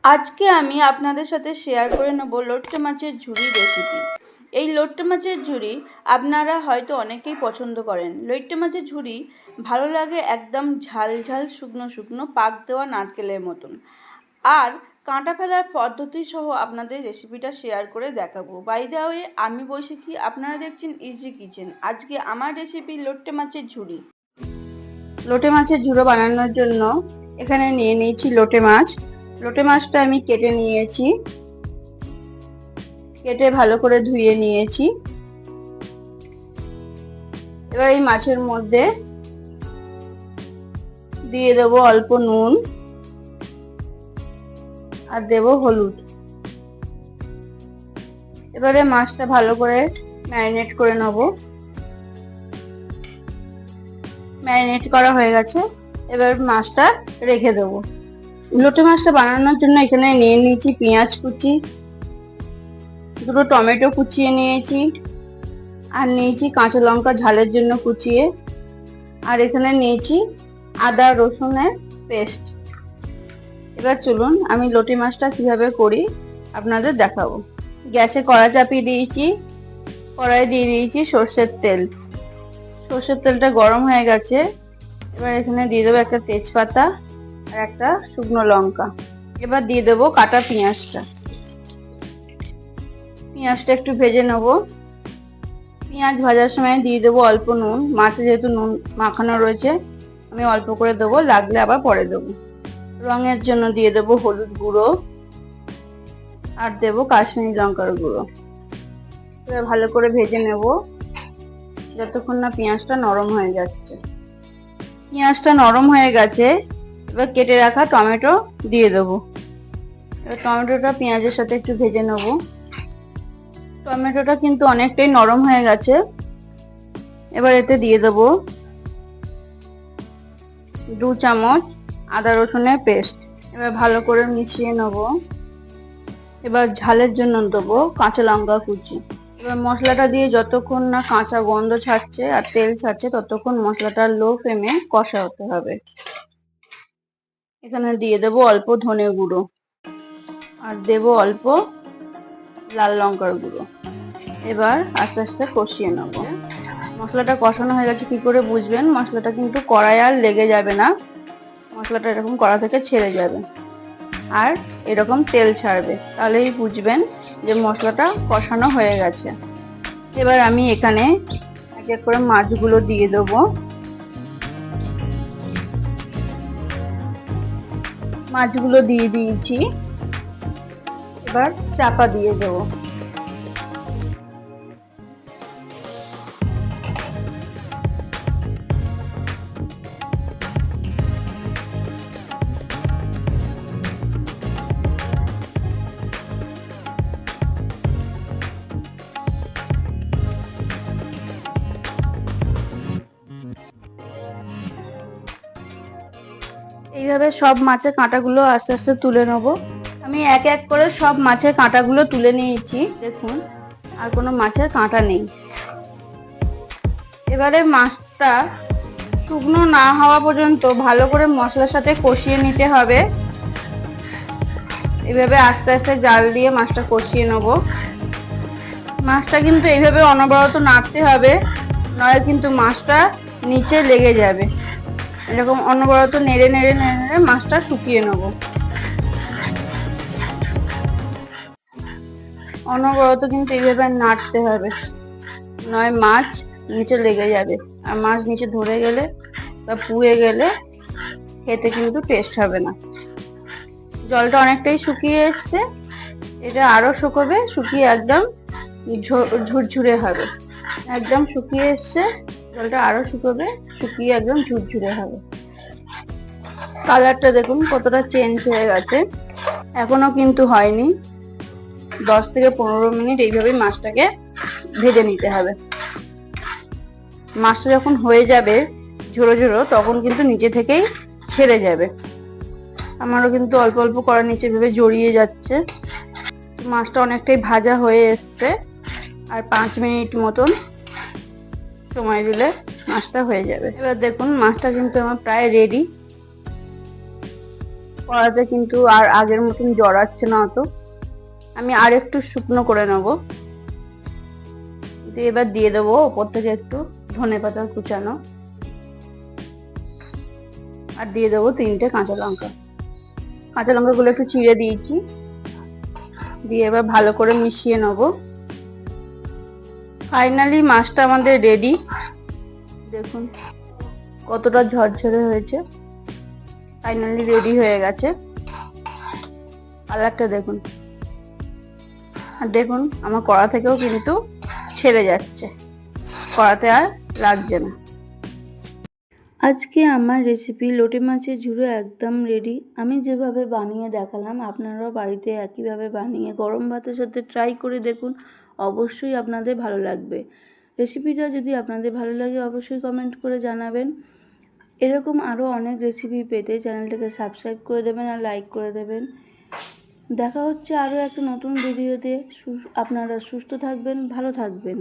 আজকে আমি আপনাদের সাথে শেয়ার করে নেব লোট্টে মাছের ঝুরি রেসিপি। এই লোট্টে মাছের ঝুরি আপনারা হয়তো অনেকেই পছন্দ করেন। লোট্টে মাছের ঝুরি ভালো লাগে একদম ঝাল ঝাল শুকনো শুকনো পাক দেওয়া নারকেলের মতন। আর কাঁটা ফেলার পদ্ধতি সহ আপনাদের রেসিপিটা শেয়ার করে দেখাবো। বাই দ্য ওয়ে, আমি বৈশাখী, আপনারা দেখছেন ইজি কিচেন। আজকে আমার রেসিপি লোট্টে মাছের ঝুরি। লোটে মাছের ঝুড়ো বানানোর জন্য এখানে নিয়ে নিয়েছি লোটে মাছ। লোটে মাছটা আমি কেটে নিয়েছি, কেটে ভালো করে ধুয়ে নিয়েছি। এবার এই মাছের মধ্যে দিয়ে দেবো অল্প নুন আর দেব হলুদ। এবারে মাছটা ভালো করে ম্যারিনেট করে নেব। ম্যারিনেট করা হয়ে গেছে, এবার মাছটা রেখে দেবো। লোটে মাছটা বানানোর জন্য এখানে নিয়ে নিয়েছি পেঁয়াজ কুচি, দুটো টমেটো কুচিয়ে নিয়েছি, আর নিয়েছি কাঁচা লঙ্কা ঝালের জন্য কুচিয়ে, আর এখানে নিয়েছি আদা রসুনের পেস্ট। এবার চলুন আমি লোটে মাছটা কিভাবে করি আপনাদের দেখাবো। গ্যাসে কড়া চাপিয়ে দিয়েছি, কড়াই দিয়ে দিয়েছি সর্ষের তেল। সর্ষের তেলটা গরম হয়ে গেছে, এবার এখানে দিয়ে দেবো একটা তেজপাতা আর একটা শুকনো লঙ্কা। এবার দিয়ে দেবো কাটা পেঁয়াজটা। পেঁয়াজটা একটু ভেজে নেব। পেঁয়াজ ভাজার সময় দিয়ে দেবো অল্প নুন। মাছে যেহেতু নুন মাখানো রয়েছে, আমি অল্প করে দেবো, লাগলে আবার পরে দেবো। রঙের জন্য দিয়ে দেবো হলুদ গুঁড়ো আর দেবো কাশ্মীরি লঙ্কার গুঁড়ো। এবার ভালো করে ভেজে নেব যতক্ষণ না পেঁয়াজটা নরম হয়ে যাচ্ছে। পেঁয়াজটা নরম হয়ে গেছে, এবার কেটে রাখা টমেটো দিয়ে দেবো। এবার টমেটোটা পেঁয়াজের সাথে একটু ভেজে নেব। টমেটোটা কিন্তু অনেকটাই নরম হয়ে গেছে, এবার এতে দিয়ে দেবো 2 চামচ আদা রসুনের পেস্ট। এবার ভালো করে মিশিয়ে নেব। এবার ঝালের জন্য দেবো কাঁচা লঙ্কা কুচি। এবার মশলাটা দিয়ে যতক্ষণ না কাঁচা গন্ধ ছাড়ছে আর তেল ছাড়ছে ততক্ষণ মশলাটা লো ফ্লেমে কষা হতে হবে। এখানে দিয়ে দেবো অল্প ধনে গুঁড়ো আর দেবো অল্প লাল লঙ্কার গুঁড়ো। এবার আস্তে আস্তে কষিয়ে নেব। মশলাটা কষানো হয়ে গেছে। কি করে বুঝবেন? মশলাটা কিন্তু কড়াইয়ে আর লেগে যাবে না, মশলাটা এরকম কড়া থেকে ছেড়ে যাবে আর এরকম তেল ছাড়বে, তাহলেই বুঝবেন যে মশলাটা কষানো হয়ে গেছে। এবার আমি এখানে এক এক করে মাছগুলো দিয়ে দেবো। মাছগুলো দিয়ে দিয়েছি, এবার চাপা দিয়ে দেবো। এইভাবে সব মাছের কাঁটাগুলো আস্তে আস্তে তুলে নেব। আমি এক এক করে সব মাছের কাঁটাগুলো তুলে নিয়েছি। দেখুন, আর কোনো মাছের কাঁটা নেই। এবারে মাছটা শুকনো না হওয়া পর্যন্ত ভালো করে মশলার সাথে কষিয়ে নিতে হবে। এইভাবে আস্তে আস্তে জাল দিয়ে মাছটা কষিয়ে নেব। মাছটা কিন্তু এইভাবে অনবরত নাড়তে হবে, নয় কিন্তু মাছটা নিচে লেগে যাবে। এরকম অনবরত নেড়ে নেড়ে নেড়ে নেড়ে মাছটা শুকিয়ে নেব। অনবরত কিন্তু এইভাবে নাড়তে হবে, নয় মাছ নিচে লেগে যাবে, আর মাছ নিচে ধরে গেলে বা পুড়ে গেলে খেতে কিন্তু টেস্ট হবে না। জলটা অনেকটাই শুকিয়ে এসছে, এটা আরো শুকোবে, শুকিয়ে একদম ঝুরঝুরে হবে। একদম শুকিয়ে এসছে, জলটা আরো শুকোবে, শুকিয়ে একদম ঝুরঝুরে হবে। কালারটা দেখুন কতটা চেঞ্জ হয়ে গেছে। এখনো কিন্তু হয়নি। 10 থেকে 15 মিনিট এইভাবে মাছটাকে ভেজে নিতে হবে। মাছটা যখন হয়ে যাবে ঝোড়ো ঝোড়ো, তখন কিন্তু নিচে থেকেই ছেড়ে যাবে। আমারও কিন্তু অল্প অল্প করা নিচে ভেবে জড়িয়ে যাচ্ছে। মাছটা অনেকটাই ভাজা হয়ে এসছে, আর 5 মিনিট মতন সময় দিলে মাছটা হয়ে যাবে। এবার দেখুন মাছটা কিন্তু আমার প্রায় রেডি। কড়াতে কিন্তু আর আগের মতন জড়াচ্ছে না অত। আমি আর একটু শুকনো করে নেব। দিয়ে এবার দিয়ে দেবো ওপর থেকে একটু ধনেপাতা কুচানো, আর দিয়ে দেবো 3টে কাঁচা লঙ্কা। কাঁচা লঙ্কাগুলো একটু চিড়ে দিয়েছি, দিয়ে এবার ভালো করে মিশিয়ে নেব। ফাইনালি মাছটা আমাদের রেডি। দেখুন কতটা ঝরঝরে হয়েছে, ফাইনালি রেডি হয়ে গেছে। কালারটা দেখুন, আর দেখুন আমার কড়া থেকেও কিন্তু ছেড়ে যাচ্ছে, কড়াতে আর লাগছে না। আজকে আমার রেসিপি লোটে মাছের ঝুড়ো একদম রেডি। আমি যেভাবে বানিয়ে দেখালাম আপনারাও বাড়িতে একইভাবে বানিয়ে গরম ভাতের সাথে ট্রাই করে দেখুন, অবশ্যই আপনাদের ভালো লাগবে। রেসিপিটা যদি আপনাদের ভালো লাগে অবশ্যই কমেন্ট করে জানাবেন। এরকম আরও অনেক রেসিপি পেতে চ্যানেলটাকে সাবস্ক্রাইব করে দেবেন আর লাইক করে দেবেন। দেখা হচ্ছে আরও একটা নতুন ভিডিওতে। আপনারা সুস্থ থাকবেন, ভালো থাকবেন।